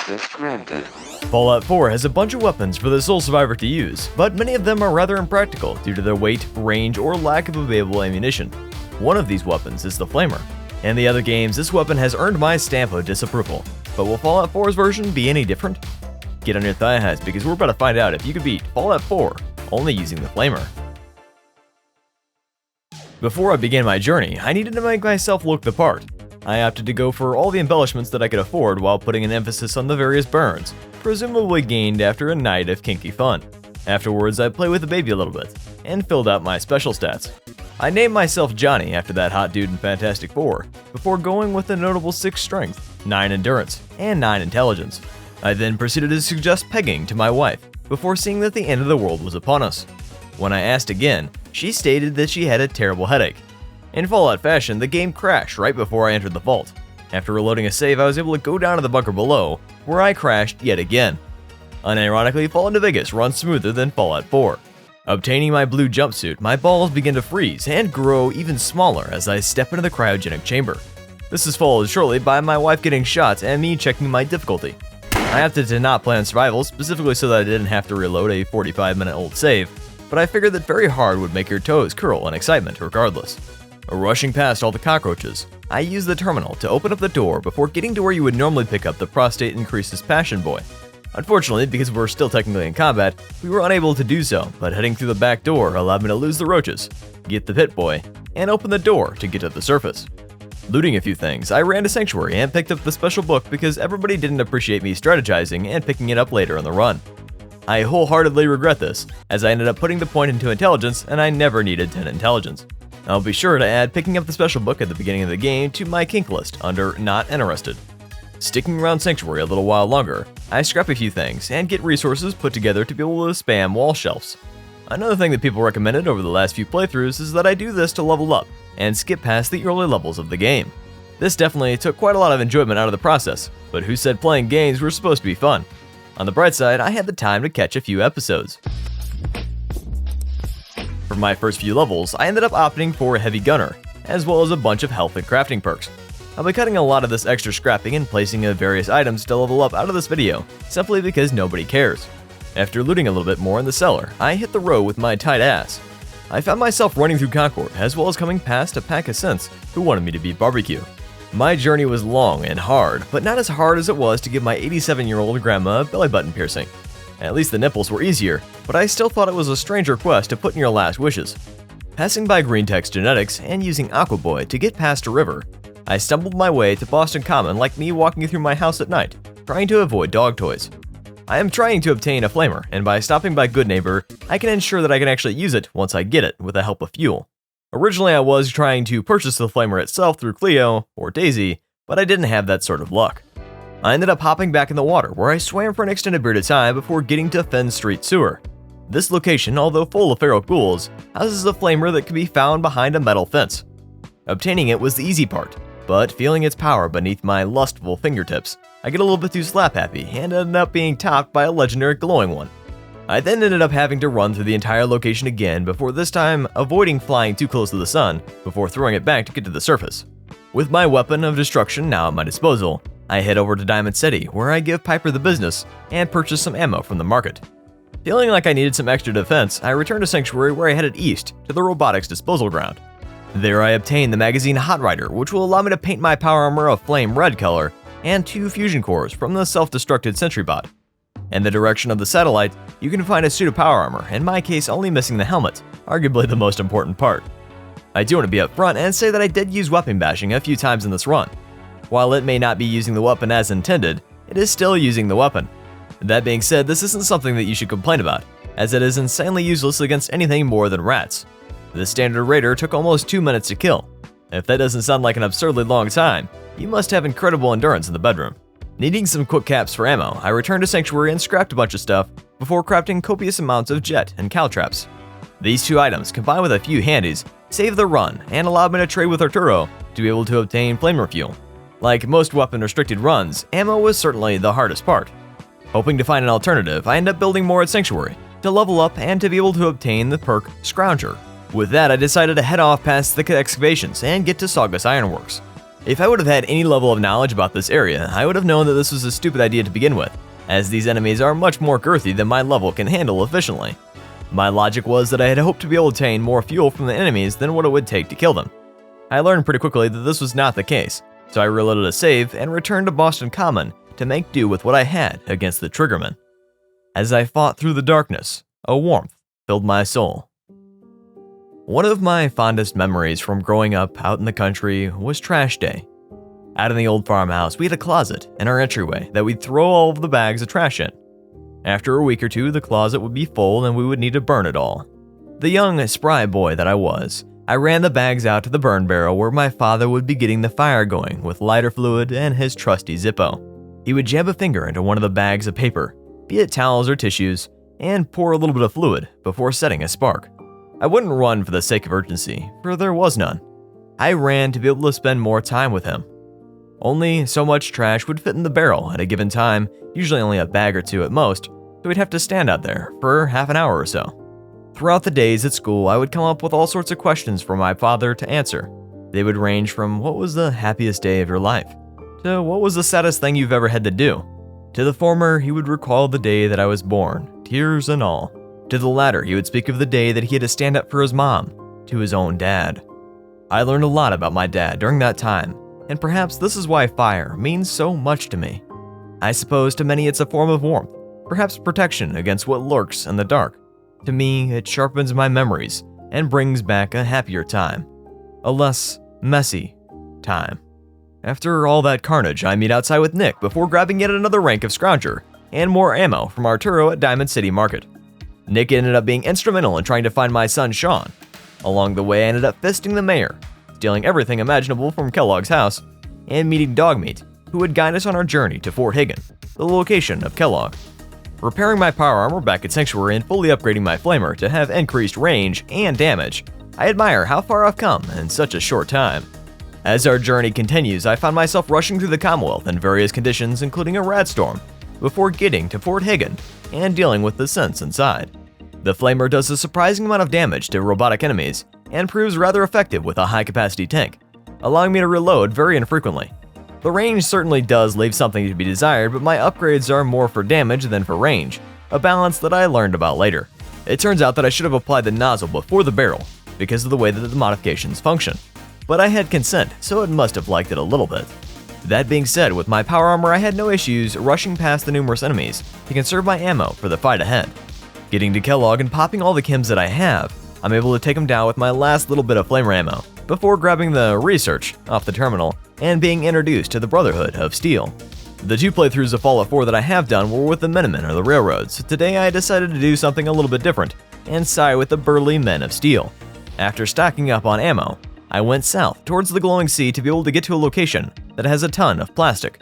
Access granted. Fallout 4 has a bunch of weapons for the sole survivor to use, but many of them are rather impractical due to their weight, range, or lack of available ammunition. One of these weapons is the Flamer. In the other games, this weapon has earned my stamp of disapproval, but will Fallout 4's version be any different? Get on your thigh highs because we're about to find out if you could beat Fallout 4 only using the Flamer. Before I began my journey, I needed to make myself look the part. I opted to go for all the embellishments that I could afford while putting an emphasis on the various burns, presumably gained after a night of kinky fun. Afterwards, I played with the baby a little bit, and filled out my special stats. I named myself Johnny after that hot dude in Fantastic Four, before going with a notable 6 strength, 9 endurance, and 9 intelligence. I then proceeded to suggest pegging to my wife, before seeing that the end of the world was upon us. When I asked again, she stated that she had a terrible headache. In Fallout fashion, the game crashed right before I entered the vault. After reloading a save, I was able to go down to the bunker below, where I crashed yet again. Unironically, Fallout New Vegas runs smoother than Fallout 4. Obtaining my blue jumpsuit, my balls begin to freeze and grow even smaller as I step into the cryogenic chamber. This is followed shortly by my wife getting shot and me checking my difficulty. I opted to not play on survival, specifically so that I didn't have to reload a 45-minute-old save, but I figured that very hard would make your toes curl in excitement regardless. Rushing past all the cockroaches, I used the terminal to open up the door before getting to where you would normally pick up the prostate increases passion boy. Unfortunately, because we're still technically in combat, we were unable to do so, but heading through the back door allowed me to lose the roaches, get the pit boy, and open the door to get to the surface. Looting a few things, I ran to Sanctuary and picked up the special book because everybody didn't appreciate me strategizing and picking it up later in the run. I wholeheartedly regret this, as I ended up putting the point into intelligence and I never needed 10 intelligence. I'll be sure to add picking up the special book at the beginning of the game to my kink list under Not Interested. Sticking around Sanctuary a little while longer, I scrap a few things and get resources put together to be able to spam wall shelves. Another thing that people recommended over the last few playthroughs is that I do this to level up and skip past the early levels of the game. This definitely took quite a lot of enjoyment out of the process, but who said playing games were supposed to be fun? On the bright side, I had the time to catch a few episodes. For my first few levels, I ended up opting for a heavy gunner, as well as a bunch of health and crafting perks. I'll be cutting a lot of this extra scrapping and placing of various items to level up out of this video, simply because nobody cares. After looting a little bit more in the cellar, I hit the road with my tight ass. I found myself running through Concord, as well as coming past a pack of synths who wanted me to beat barbecue. My journey was long and hard, but not as hard as it was to give my 87-year-old grandma a belly button piercing. At least the nipples were easier, but I still thought it was a strange request to put in your last wishes. Passing by Green Text Genetics and using Aqua Boy to get past a river, I stumbled my way to Boston Common like me walking through my house at night, trying to avoid dog toys. I am trying to obtain a flamer, and by stopping by Good Neighbor, I can ensure that I can actually use it once I get it with the help of fuel. Originally I was trying to purchase the flamer itself through Cleo or Daisy, but I didn't have that sort of luck. I ended up hopping back in the water where I swam for an extended period of time before getting to Fenn Street Sewer. This location, although full of feral ghouls, houses a flamer that can be found behind a metal fence. Obtaining it was the easy part, but feeling its power beneath my lustful fingertips, I get a little bit too slap happy and ended up being topped by a legendary glowing one. I then ended up having to run through the entire location again before this time avoiding flying too close to the sun before throwing it back to get to the surface. With my weapon of destruction now at my disposal, I head over to Diamond City where I give Piper the business and purchase some ammo from the market. Feeling like I needed some extra defense, I returned to Sanctuary where I headed east to the robotics disposal ground. There I obtained the magazine Hot Rider, which will allow me to paint my power armor a flame red color, and 2 fusion cores from the self-destructed sentry bot. In the direction of the satellite, you can find a suit of power armor, in my case only missing the helmet, arguably the most important part. I do want to be upfront and say that I did use weapon bashing a few times in this run. While it may not be using the weapon as intended, it is still using the weapon. That being said, this isn't something that you should complain about, as it is insanely useless against anything more than rats. The standard raider took almost 2 minutes to kill. If that doesn't sound like an absurdly long time, you must have incredible endurance in the bedroom. Needing some quick caps for ammo, I returned to Sanctuary and scrapped a bunch of stuff before crafting copious amounts of jet and caltraps. These 2 items, combined with a few handies, saved the run and allowed me to trade with Arturo to be able to obtain flamer fuel. Like most weapon-restricted runs, ammo was certainly the hardest part. Hoping to find an alternative, I ended up building more at Sanctuary to level up and to be able to obtain the perk Scrounger. With that, I decided to head off past the excavations and get to Saugus Ironworks. If I would have had any level of knowledge about this area, I would have known that this was a stupid idea to begin with, as these enemies are much more girthy than my level can handle efficiently. My logic was that I had hoped to be able to obtain more fuel from the enemies than what it would take to kill them. I learned pretty quickly that this was not the case, so I reloaded a save and returned to Boston Common to make do with what I had against the Triggermen. As I fought through the darkness, a warmth filled my soul. One of my fondest memories from growing up out in the country was trash day. Out in the old farmhouse, we had a closet in our entryway that we'd throw all of the bags of trash in. After a week or two, the closet would be full and we would need to burn it all. The young, spry boy that I was, I ran the bags out to the burn barrel where my father would be getting the fire going with lighter fluid and his trusty Zippo. He would jab a finger into one of the bags of paper, be it towels or tissues, and pour a little bit of fluid before setting a spark. I wouldn't run for the sake of urgency, for there was none. I ran to be able to spend more time with him. Only so much trash would fit in the barrel at a given time, usually only a bag or two at most, so we'd have to stand out there for half an hour or so. Throughout the days at school, I would come up with all sorts of questions for my father to answer. They would range from what was the happiest day of your life, to what was the saddest thing you've ever had to do. To the former, he would recall the day that I was born, tears and all. To the latter, he would speak of the day that he had to stand up for his mom, to his own dad. I learned a lot about my dad during that time, and perhaps this is why fire means so much to me. I suppose to many it's a form of warmth, perhaps protection against what lurks in the dark. To me, it sharpens my memories and brings back a happier time, a less messy time. After all that carnage, I meet outside with Nick before grabbing yet another rank of Scrounger and more ammo from Arturo at Diamond City Market. Nick ended up being instrumental in trying to find my son Sean. Along the way, I ended up fisting the mayor, stealing everything imaginable from Kellogg's house, and meeting Dogmeat, who would guide us on our journey to Fort Hagen, the location of Kellogg. Repairing my power armor back at Sanctuary and fully upgrading my flamer to have increased range and damage, I admire how far I've come in such a short time. As our journey continues, I found myself rushing through the Commonwealth in various conditions, including a radstorm, before getting to Fort Hagen and dealing with the synths inside. The flamer does a surprising amount of damage to robotic enemies and proves rather effective with a high-capacity tank, allowing me to reload very infrequently. The range certainly does leave something to be desired, but my upgrades are more for damage than for range, a balance that I learned about later. It turns out that I should have applied the nozzle before the barrel because of the way that the modifications function, but I had consent, so it must have liked it a little bit. That being said, with my power armor I had no issues rushing past the numerous enemies to conserve my ammo for the fight ahead. Getting to Kellogg and popping all the chems that I have, I'm able to take them down with my last little bit of flamer ammo, before grabbing the research off the terminal and being introduced to the Brotherhood of Steel. The 2 playthroughs of Fallout 4 that I have done were with the Minutemen or the Railroads, so today I decided to do something a little bit different and side with the burly Men of Steel. After stocking up on ammo, I went south towards the glowing sea to be able to get to a location that has a ton of plastic.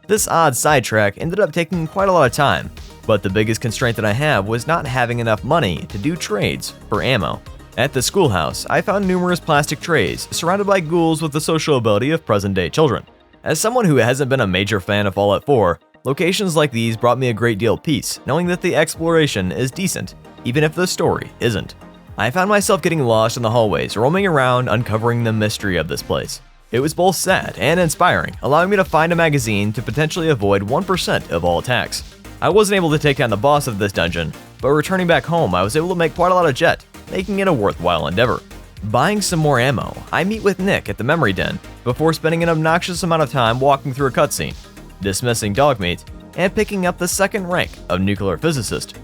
This odd sidetrack ended up taking quite a lot of time, but the biggest constraint that I have was not having enough money to do trades for ammo. At the schoolhouse, I found numerous plastic trays surrounded by ghouls with the social ability of present-day children. As someone who hasn't been a major fan of Fallout 4, locations like these brought me a great deal of peace, knowing that the exploration is decent, even if the story isn't. I found myself getting lost in the hallways, roaming around, uncovering the mystery of this place. It was both sad and inspiring, allowing me to find a magazine to potentially avoid 1% of all attacks. I wasn't able to take down the boss of this dungeon, but returning back home I was able to make quite a lot of jet, making it a worthwhile endeavor. Buying some more ammo, I meet with Nick at the memory den before spending an obnoxious amount of time walking through a cutscene, dismissing Dogmeat, and picking up the 2nd rank of nuclear physicist.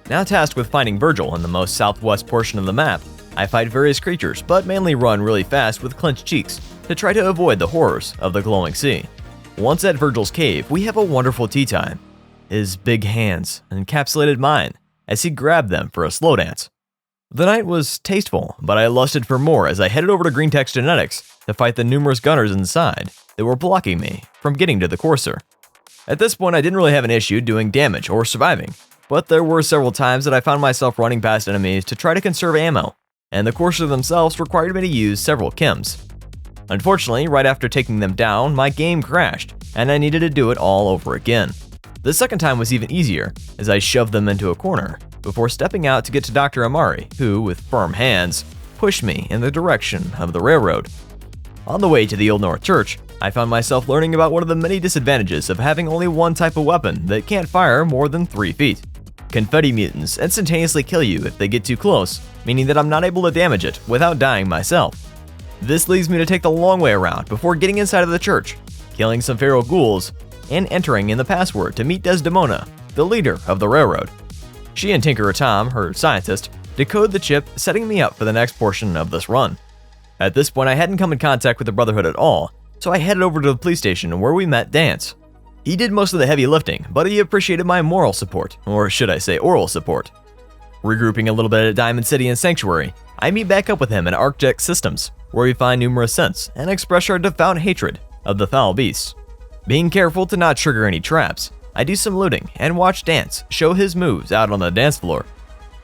Now tasked with finding Virgil in the most southwest portion of the map, I fight various creatures but mainly run really fast with clenched cheeks to try to avoid the horrors of the glowing sea. Once at Virgil's cave, we have a wonderful tea time. His big hands encapsulated mine as he grabbed them for a slow dance. The night was tasteful, but I lusted for more as I headed over to Green Tech's Genetics to fight the numerous gunners inside that were blocking me from getting to the Courser. At this point, I didn't really have an issue doing damage or surviving, but there were several times that I found myself running past enemies to try to conserve ammo, and the Courser themselves required me to use several chems. Unfortunately, right after taking them down, my game crashed, and I needed to do it all over again. The second time was even easier, as I shoved them into a corner, before stepping out to get to Dr. Amari, who, with firm hands, pushed me in the direction of the railroad. On the way to the Old North Church, I found myself learning about one of the many disadvantages of having only one type of weapon that can't fire more than 3 feet. Confetti mutants instantaneously kill you if they get too close, meaning that I'm not able to damage it without dying myself. This leads me to take the long way around before getting inside of the church, killing some feral ghouls, and entering in the password to meet Desdemona, the leader of the railroad. She and Tinkerer Tom, her scientist, decode the chip, setting me up for the next portion of this run. At this point, I hadn't come in contact with the Brotherhood at all, so I headed over to the police station where we met Dance. He did most of the heavy lifting, but he appreciated my moral support, or should I say oral support. Regrouping a little bit at Diamond City and Sanctuary, I meet back up with him in ArcJet Systems, where we find numerous scents and express our devout hatred of the foul beasts. Being careful to not trigger any traps, I do some looting and watch Dance show his moves out on the dance floor.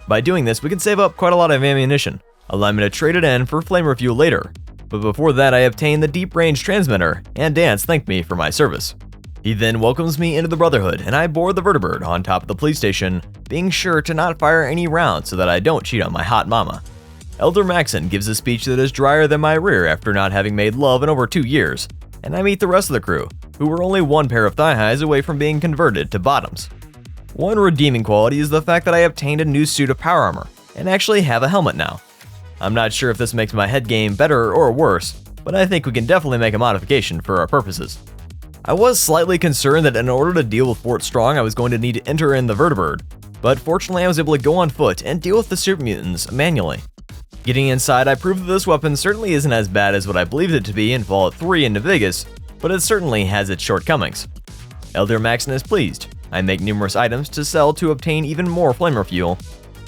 By doing this, we can save up quite a lot of ammunition, allowing me to trade it in for flame refuel later, but before that I obtain the deep range transmitter and Dance thanked me for my service. He then welcomes me into the Brotherhood and I board the vertibird on top of the police station, being sure to not fire any rounds so that I don't cheat on my hot mama. Elder Maxon gives a speech that is drier than my rear after not having made love in over 2 years, and I meet the rest of the crew, who were only one pair of thigh highs away from being converted to bottoms. One redeeming quality is the fact that I obtained a new suit of power armor, and actually have a helmet now. I'm not sure if this makes my head game better or worse, but I think we can definitely make a modification for our purposes. I was slightly concerned that in order to deal with Fort Strong I was going to need to enter in the vertibird, but fortunately I was able to go on foot and deal with the super mutants manually. Getting inside, I proved that this weapon certainly isn't as bad as what I believed it to be in Fallout 3 and New Vegas, but it certainly has its shortcomings. Elder Maxon is pleased. I make numerous items to sell to obtain even more flamer fuel,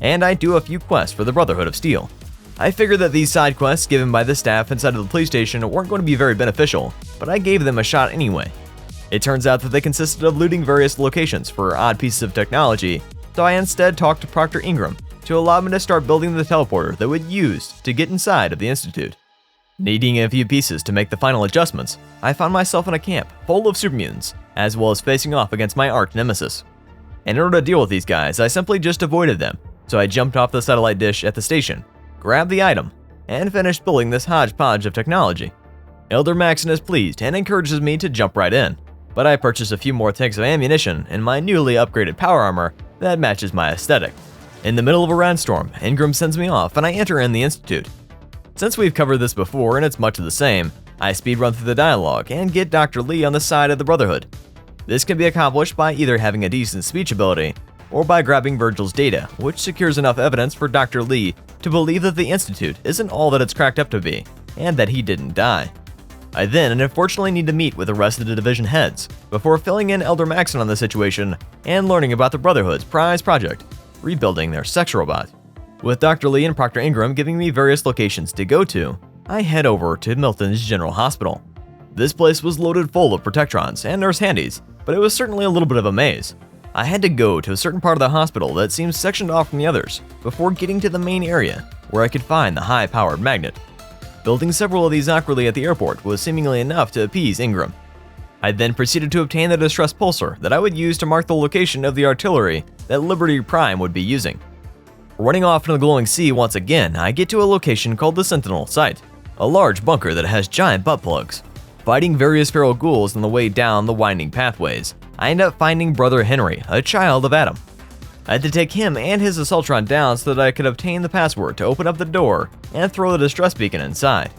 and I do a few quests for the Brotherhood of Steel. I figured that these side quests given by the staff inside of the police station weren't going to be very beneficial, but I gave them a shot anyway. It turns out that they consisted of looting various locations for odd pieces of technology, so I instead talked to Proctor Ingram to allow me to start building the teleporter that would use to get inside of the Institute. Needing a few pieces to make the final adjustments, I found myself in a camp full of super mutants, as well as facing off against my arch nemesis. In order to deal with these guys, I simply just avoided them, so I jumped off the satellite dish at the station, grabbed the item, and finished building this hodgepodge of technology. Elder Maxon is pleased and encourages me to jump right in, but I purchased a few more tanks of ammunition and my newly upgraded power armor that matches my aesthetic. In the middle of a randstorm, Ingram sends me off and I enter in the Institute. Since we've covered this before and it's much of the same, I speedrun through the dialogue and get Dr. Lee on the side of the Brotherhood. This can be accomplished by either having a decent speech ability, or by grabbing Virgil's data, which secures enough evidence for Dr. Lee to believe that the Institute isn't all that it's cracked up to be, and that he didn't die. I then unfortunately need to meet with the rest of the division heads, before filling in Elder Maxon on the situation and learning about the Brotherhood's prize project, rebuilding their sex robot. With Dr. Lee and Proctor Ingram giving me various locations to go to, I head over to Milton's General Hospital. This place was loaded full of Protectrons and nurse handies, but it was certainly a little bit of a maze. I had to go to a certain part of the hospital that seems sectioned off from the others before getting to the main area where I could find the high-powered magnet. Building several of these awkwardly at the airport was seemingly enough to appease Ingram. I then proceeded to obtain the distress pulsar that I would use to mark the location of the artillery that Liberty Prime would be using. Running off into the glowing sea once again, I get to a location called the Sentinel Site, a large bunker that has giant butt plugs. Fighting various feral ghouls on the way down the winding pathways, I end up finding Brother Henry, a child of Adam. I had to take him and his Assaultron down so that I could obtain the password to open up the door and throw the distress beacon inside.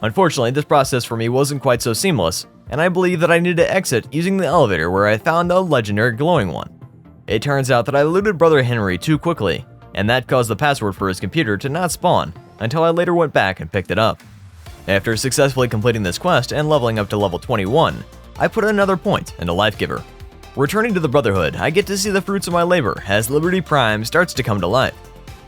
Unfortunately, this process for me wasn't quite so seamless, and I believe that I needed to exit using the elevator where I found the legendary glowing one. It turns out that I looted Brother Henry too quickly, and that caused the password for his computer to not spawn until I later went back and picked it up. After successfully completing this quest and leveling up to level 21, I put another point into Life Giver. Returning to the Brotherhood, I get to see the fruits of my labor as Liberty Prime starts to come to life.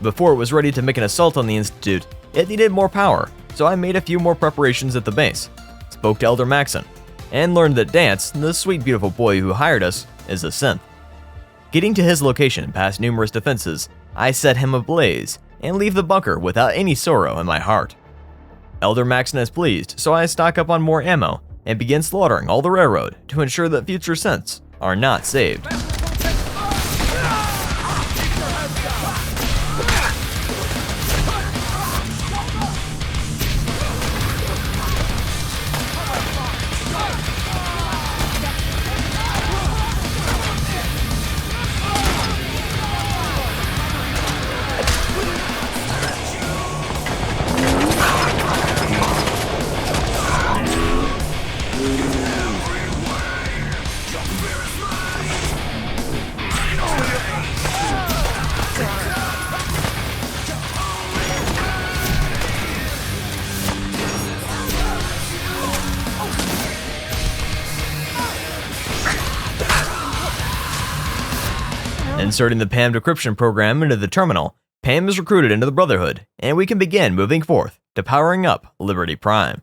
Before it was ready to make an assault on the Institute, it needed more power, so I made a few more preparations at the base, spoke to Elder Maxon, and learned that Dance, the sweet beautiful boy who hired us, is a synth. Getting to his location past numerous defenses, I set him ablaze and leave the bunker without any sorrow in my heart. Elder Maxon is pleased, so I stock up on more ammo and begin slaughtering all the railroad to ensure that future synths are not saved. Inserting the PAM decryption program into the terminal, PAM is recruited into the Brotherhood, and we can begin moving forth to powering up Liberty Prime.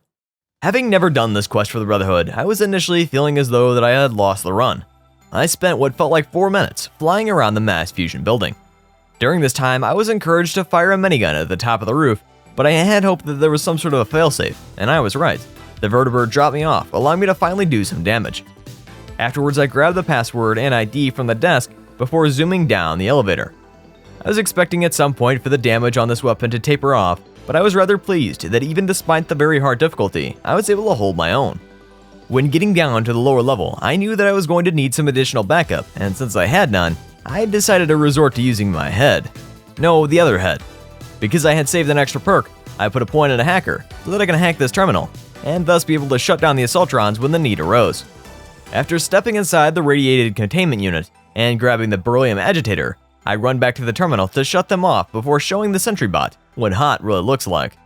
Having never done this quest for the Brotherhood, I was initially feeling as though that I had lost the run. I spent what felt like 4 minutes flying around the mass fusion building. During this time, I was encouraged to fire a minigun at the top of the roof, but I had hoped that there was some sort of a failsafe, and I was right. The vertibird dropped me off, allowing me to finally do some damage. Afterwards, I grabbed the password and ID from the desk before zooming down the elevator. I was expecting at some point for the damage on this weapon to taper off, but I was rather pleased that even despite the very hard difficulty, I was able to hold my own. When getting down to the lower level, I knew that I was going to need some additional backup, and since I had none, I decided to resort to using my head. No, the other head. Because I had saved an extra perk, I put a point in a hacker so that I can hack this terminal, and thus be able to shut down the Assaultrons when the need arose. After stepping inside the radiated containment unit and grabbing the beryllium agitator, I run back to the terminal to shut them off before showing the sentry bot what hot really looks like.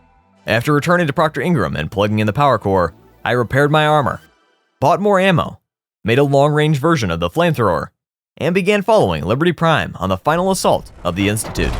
After returning to Proctor Ingram and plugging in the power core, I repaired my armor, bought more ammo, made a long-range version of the flamethrower, and began following Liberty Prime on the final assault of the Institute.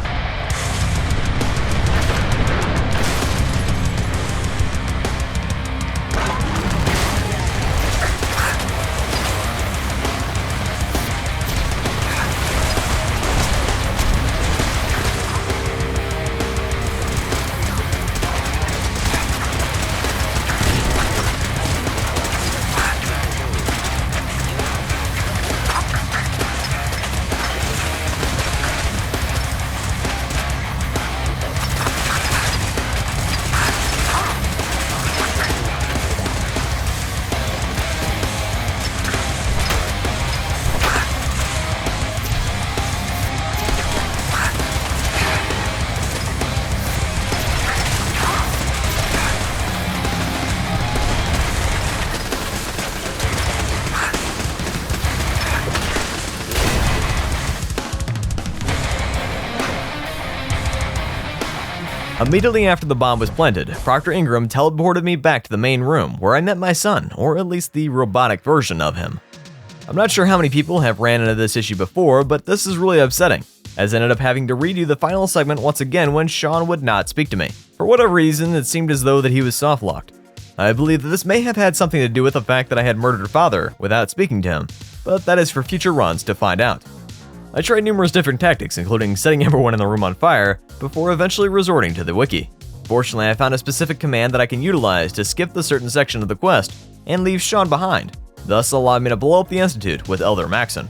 Immediately after the bomb was planted, Proctor Ingram teleported me back to the main room where I met my son, or at least the robotic version of him. I'm not sure how many people have ran into this issue before, but this is really upsetting, as I ended up having to redo the final segment once again when Sean would not speak to me. For whatever reason, it seemed as though that he was soft-locked. I believe that this may have had something to do with the fact that I had murdered father without speaking to him, but that is for future runs to find out. I tried numerous different tactics, including setting everyone in the room on fire, before eventually resorting to the wiki. Fortunately, I found a specific command that I can utilize to skip the certain section of the quest and leave Sean behind, thus allowing me to blow up the Institute with Elder Maxon.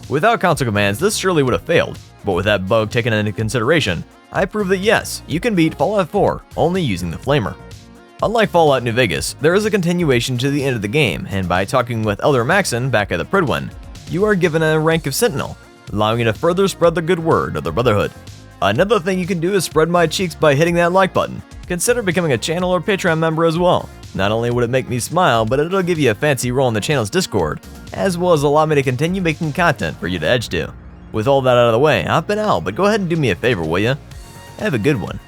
Without console commands, this surely would have failed, but with that bug taken into consideration, I proved that yes, you can beat Fallout 4 only using the Flamer. Unlike Fallout New Vegas, there is a continuation to the end of the game, and by talking with Elder Maxon back at the Pridwin, you are given a rank of Sentinel, allowing you to further spread the good word of the Brotherhood. Another thing you can do is spread my cheeks by hitting that like button. Consider becoming a channel or Patreon member as well. Not only would it make me smile, but it'll give you a fancy role in the channel's Discord, as well as allow me to continue making content for you to edge to. With all that out of the way, I've been out, but go ahead and do me a favor, will ya? Have a good one.